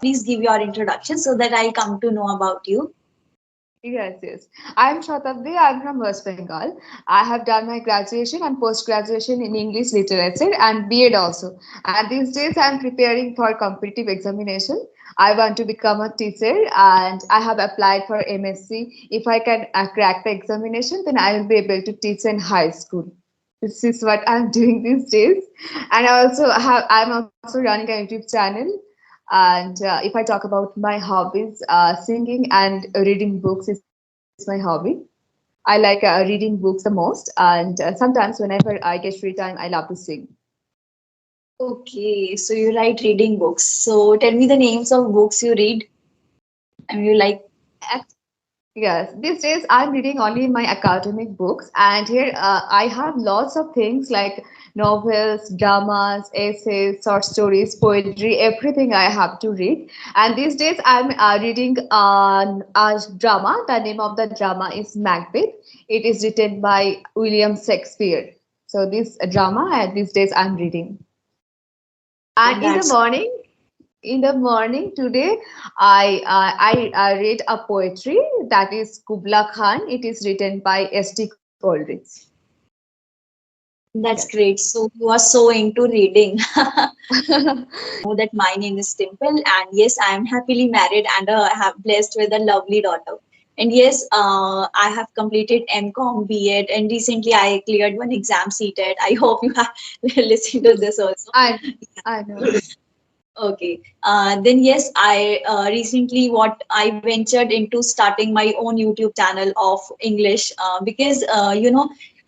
Please give your introduction so that I come to know about you. Yes, yes. I'm Shatabdi. I'm from West Bengal. I have done my graduation and post-graduation in English literature and B.Ed also. And these days I'm preparing for competitive examination. I want to become a teacher and I have applied for MSc. If I can crack the examination, then I will be able to teach in high school. This is what I'm doing these days. And I'm also running a YouTube channel. And if I talk about my hobbies, singing and reading books is my hobby. I like reading books the most, and sometimes whenever I get free time, I love to sing. Okay, so you write reading books. So tell me the names of books you read and you like. Ac- Yes, these days I'm reading only my academic books, and here I have lots of things like novels, dramas, essays, short stories, poetry, everything I have to read. And these days I'm reading a drama. The name of the drama is Macbeth. It is written by William Shakespeare. So this drama, these days I'm reading. Oh, And that's in the morning today, I read a poetry that is Kubla Khan. It is written by S.T. Coleridge. that's Yes. great. So you are so into reading. Know that my name is Dimple, and yes, I am happily married and have blessed with a lovely daughter. And yes, I have completed MCOM, B.Ed, and recently I cleared one exam seated. I hope you have listened to this also. I I know. Okay. Then yes, I recently what I ventured into starting my own YouTube channel of English because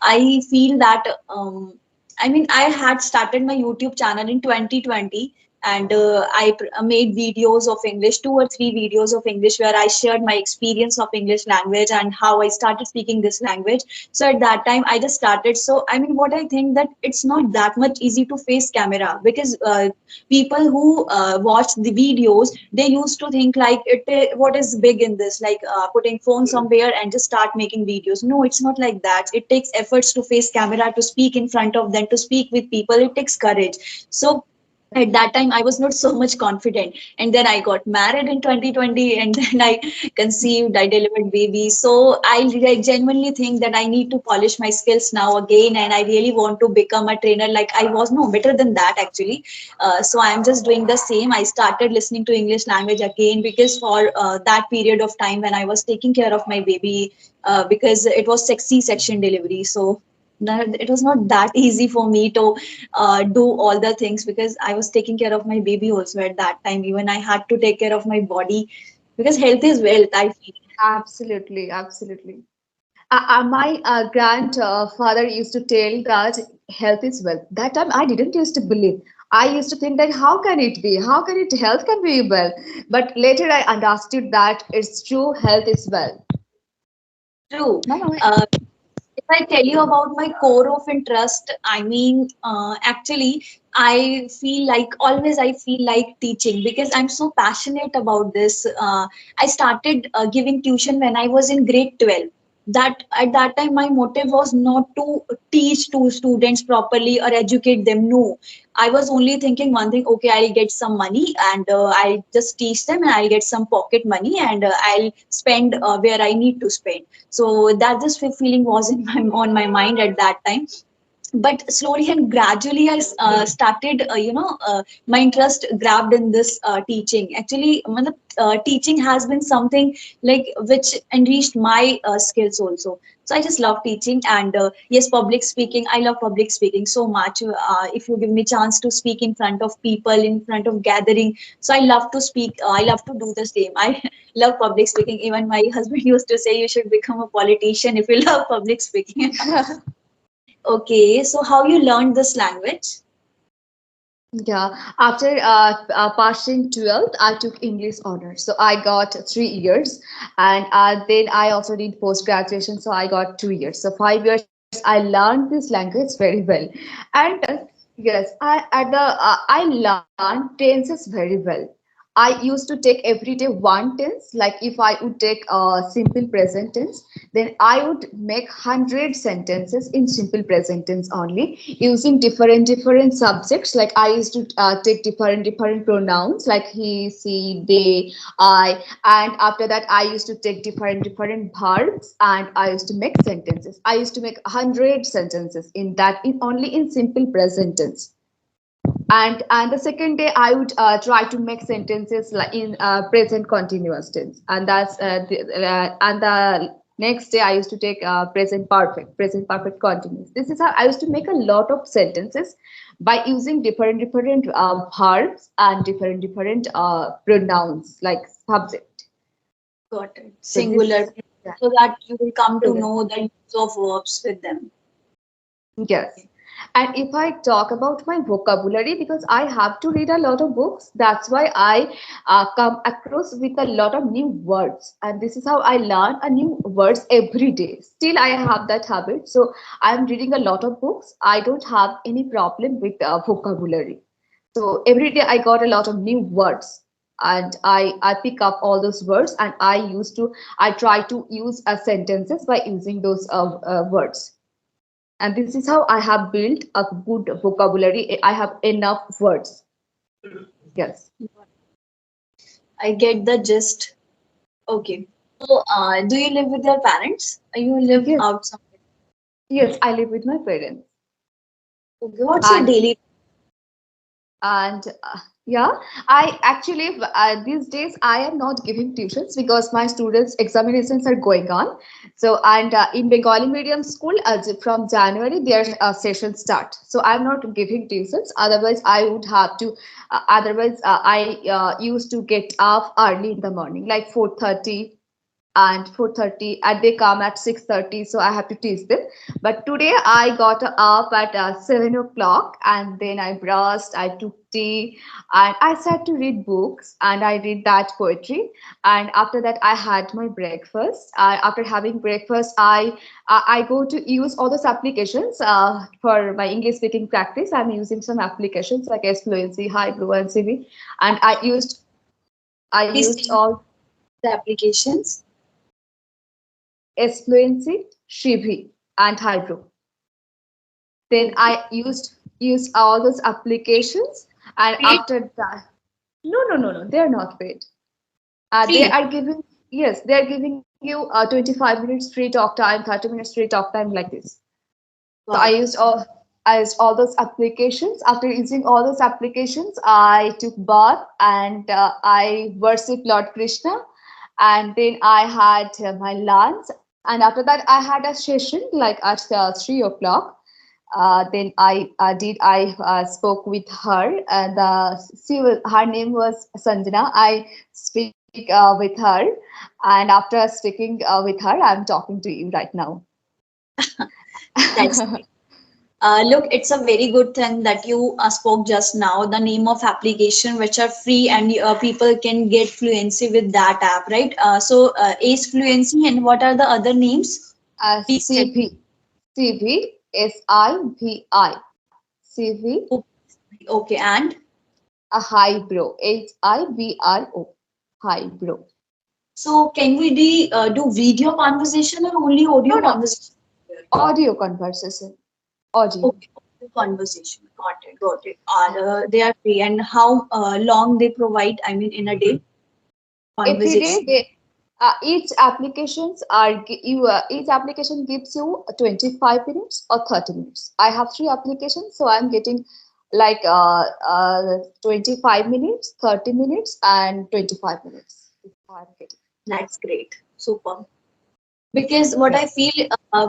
I feel that I mean I had started my YouTube channel in 2020 and made videos of English, two or three videos of English where I shared my experience of English language and how I started speaking this language. So at that time I just started. So I mean what I think that it's not that much easy to face camera because people who watch the videos they used to think like what is big in this like putting phone somewhere and just start making videos. No, it's not like that. It takes efforts to face camera, to speak in front of them, to speak with people. It takes courage. So at that time I was not so much confident, and then I got married in 2020, and then I conceived, I delivered baby. So I genuinely think that I need to polish my skills now again, and I really want to become a trainer like I was. No, better than that actually. So I am just doing the same. I started listening to English language again because for that period of time when I was taking care of my baby, because it was C-section delivery. So it was not that easy for me to do all the things because I was taking care of my baby also at that time. Even I had to take care of my body because health is wealth, I feel. Absolutely, absolutely. My grandfather used to tell that health is wealth. That time I didn't used to believe. I used to think that how can it be? How can it health can be well? But later I understood that it's true. Health is wealth. True. No, no. If I tell you about my core of interest, I mean, actually, I feel like always I feel like teaching because I'm so passionate about this. I started giving tuition when I was in grade 12. That at that time my motive was not to teach to students properly or educate them. No, I was only thinking one thing. Okay, I'll get some money and I'll just teach them, and I'll get some pocket money, and I'll spend where I need to spend. So that this feeling was in my on my mind at that time. But slowly and gradually I started my interest grabbed in this teaching. Actually teaching has been something like which enriched my skills also. So I just love teaching, and yes, public speaking, I love public speaking so much. If you give me chance to speak in front of people, in front of gathering, so I love to speak. I love to do the same. I love public speaking. Even my husband used to say you should become a politician if you love public speaking. Okay, so how you learned this language? Yeah, after passing 12th, I took English honors. So I got 3 years, and then I also did post graduation. So I got 2 years. So 5 years, I learned this language very well. And yes, I learned tenses very well. I used to take every day one tense. Like if I would take a simple present tense, then I would make 100 sentences in simple present tense only, using different subjects. Like I used to take different pronouns like he, she, they, I, and after that I used to take different verbs, and I used to make sentences. I used to make 100 sentences in that, in only in simple present tense. And the second day I would try to make sentences like in present continuous tense, and and the next day I used to take present perfect continuous. This is how I used to make a lot of sentences by using different verbs and different pronouns like subject. Got it. So this Singular, is, yeah. so that you will come to Correct. know the use of verbs with them. Yes. And if I talk about my vocabulary, because I have to read a lot of books, that's why I come across with a lot of new words. And this is how I learn a new words every day. Still, I have that habit. So I'm reading a lot of books. I don't have any problem with vocabulary. So every day I got a lot of new words. And I pick up all those words, and I try to use sentences by using those words. And this is how I have built a good vocabulary. I have enough words. Yes. I get the gist. Okay. So, do you live with your parents? You live Yes. outside? Yes, I live with my parents. Okay. What's your And daily? and yeah, I actually these days I am not giving tuitions because my students examinations are going on. So and in Bengali medium school, from January their sessions start. So I'm not giving tuitions. Otherwise I would have to. I used to get up early in the morning, like 4:30 and 4:30, and they come at 6:30, so I have to teach them. But today I got up at 7 o'clock, and then I brushed, I took tea, and I started to read books, and I read that poetry. And after that I had my breakfast. After having breakfast, I go to use all those applications for my English speaking practice. I'm using some applications like S Fluency, Hybro, and CV, and I Please used name all the applications. S Fluency, Shivi, and Hybro. Then Okay. I used all those applications, and Paid, after that, no, they are not paid. They free. are giving, yes, they are giving you 25 minutes free talk time, 30 minutes free talk time, like this. So Wow. I used all those applications. After using all those applications, I took bath, and I worshipped Lord Krishna, and then I had my lunch, and after that I had a session like at 3 o'clock. Then I spoke with her, and her name was Sanjana. I speak with her, and after speaking with her, I'm talking to you right now. That's look, it's a very good thing that you spoke just now. The name of application which are free and people can get fluency with that app, right? Ace Fluency, and what are the other names? Please tell. CV, CV, SIVI, CV, Okay, and a Hybro, HIBRO, Hybro. so can we do video conversation or only audio No, no, conversation? audio conversation, audio. Okay, audio conversation. Got it. They are free, and how long they provide? I mean, in a day, Every day conversation. they each application gives you 25 minutes or 30 minutes. I have three applications, so I'm getting like 25 minutes, 30 minutes, and 25 minutes. I'm getting. That's great. Super. Because what I Yes. feel,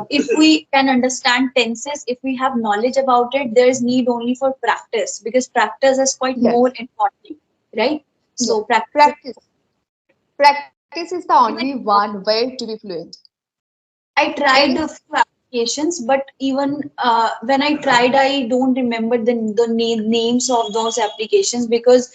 if we can understand tenses, if we have knowledge about it, there is need only for practice, because practice is quite more Yes. important, right? Yes. So practice. Practice. Practice is the only Even one way to be fluent. I tried Any a few applications, but even when I tried, I don't remember the names of those applications because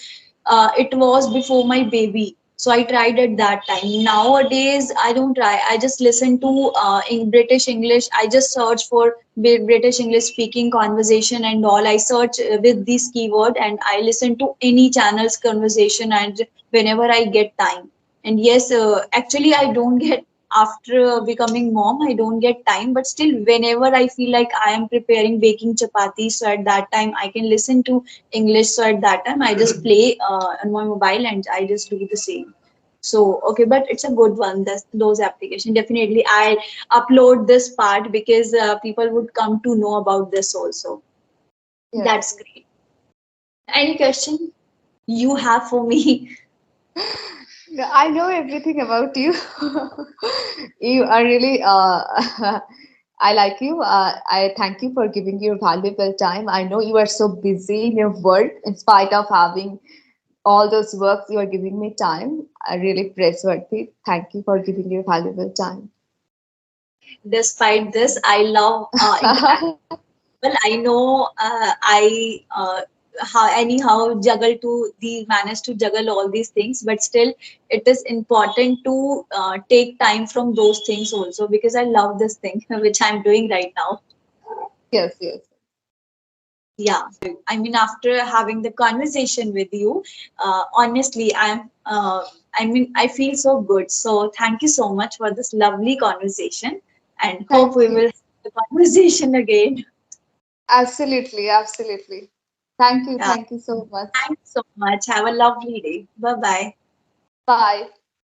it was before my baby. So I tried at that time. Nowadays, I don't try. I just listen to in British English. I just search for British English speaking conversation and all. I search with this keyword and I listen to any channel's conversation and whenever I get time. And yes, actually, I don't get after becoming mom. I don't get time, but still, whenever I feel like I am preparing baking chapati, so at that time I can listen to English. So at that time, I just play on my mobile and I just do the same. So okay, but it's a good one. Those application definitely. I upload this part because people would come to know about this also. Yes. That's great. Any question you have for me? Yeah, I know everything about you. You are really, I like you. I thank you for giving your valuable time. I know you are so busy in your work, in spite of having all those works, you are giving me time. I really praiseworthy. Thank you for giving your valuable time. Despite this, I love interacting. Well, I know how anyhow juggle to the manage to juggle all these things, but still it is important to take time from those things also because I love this thing which I'm doing right now. Yes, yes. Yeah, I mean, after having the conversation with you, honestly, I mean, I feel so good. So thank you so much for this lovely conversation, and hope Thank we you. will have the conversation again. Absolutely, absolutely. Yeah, Thank you so much. thanks so much. Have a lovely day. Bye bye. Bye.